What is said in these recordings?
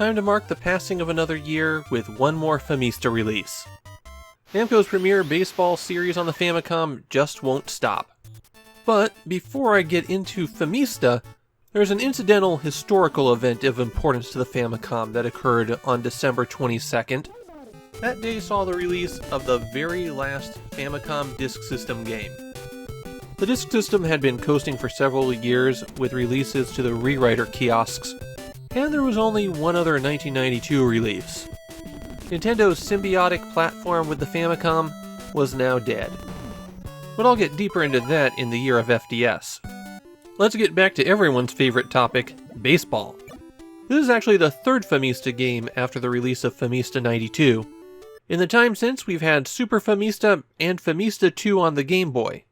time to mark the passing of another year with one more Famista release. Namco's premier baseball series on the Famicom just won't stop. But before I get into Famista, there's an incidental historical event of importance to the Famicom that occurred on December 22nd. That day saw the release of the very last Famicom Disk System game. The Disk System had been coasting for several years with releases to the rewriter kiosks, and there was only one other 1992 release. Nintendo's symbiotic platform with the Famicom was now dead. But I'll get deeper into that in the year of FDS. Let's get back to everyone's favorite topic, baseball. This is actually the third Famista game after the release of Famista 92. In the time since, we've had Super Famista and Famista 2 on the Game Boy.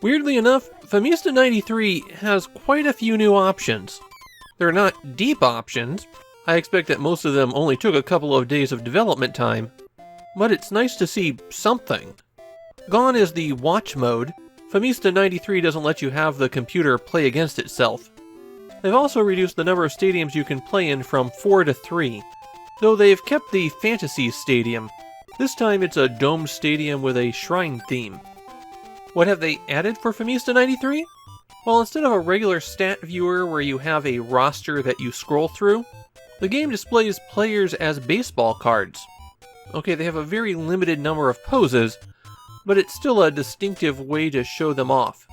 Weirdly enough, Famista 93 has quite a few new options. They're not deep options. I expect that most of them only took a couple of days of development time, but it's nice to see something. Gone is the watch mode. Famista 93 doesn't let you have the computer play against itself. They've also reduced the number of stadiums you can play in from 4 to 3, though they've kept the Fantasy Stadium. This time it's a domed stadium with a shrine theme. What have they added for Famista 93? Well, instead of a regular stat viewer where you have a roster that you scroll through, the game displays players as baseball cards. Okay, they have a very limited number of poses, but it's still a distinctive way to show them off.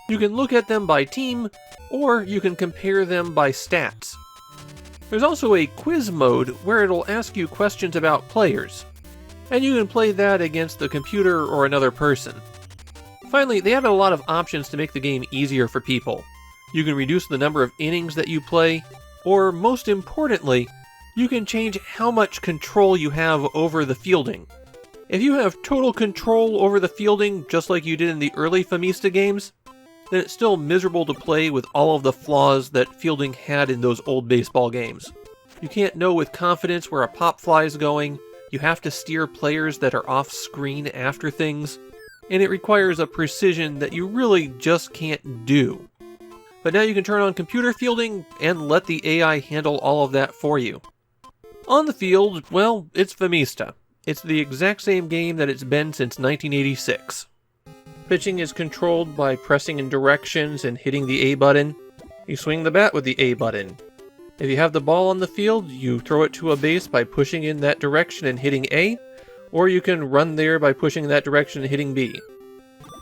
You can look at them by team, or you can compare them by stats. There's also a quiz mode where it'll ask you questions about players, and you can play that against the computer or another person. Finally, they added a lot of options to make the game easier for people. You can reduce the number of innings that you play, or most importantly, you can change how much control you have over the fielding. If you have total control over the fielding, just like you did in the early Famista games, then it's still miserable to play with all of the flaws that fielding had in those old baseball games. You can't know with confidence where a pop fly is going, you have to steer players that are off-screen after things, and it requires a precision that you really just can't do. But now you can turn on computer fielding and let the AI handle all of that for you. On the field, well, it's Famista. It's the exact same game that it's been since 1986. Pitching is controlled by pressing in directions and hitting the A button. You swing the bat with the A button. If you have the ball on the field, you throw it to a base by pushing in that direction and hitting A, or you can run there by pushing in that direction and hitting B.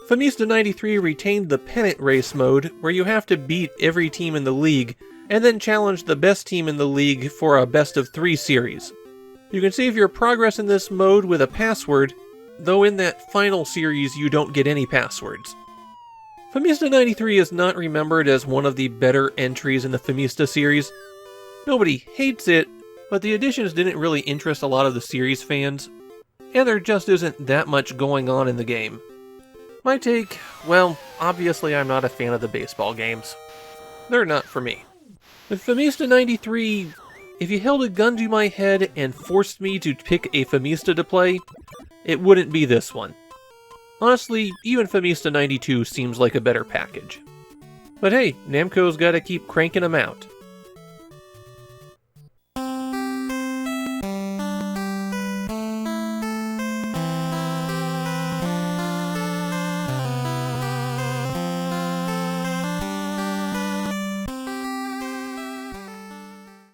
Famista 93 retained the pennant race mode, where you have to beat every team in the league, and then challenge the best team in the league for a best-of-3 series. You can save your progress in this mode with a password, though in that final series you don't get any passwords. Famista 93 is not remembered as one of the better entries in the Famista series. Nobody hates it, but the additions didn't really interest a lot of the series fans, and there just isn't that much going on in the game. My take, well, obviously I'm not a fan of the baseball games. They're not for me. With Famista 93, if you held a gun to my head and forced me to pick a Famista to play, it wouldn't be this one. Honestly, even Famista 92 seems like a better package. But hey, Namco's gotta keep cranking them out.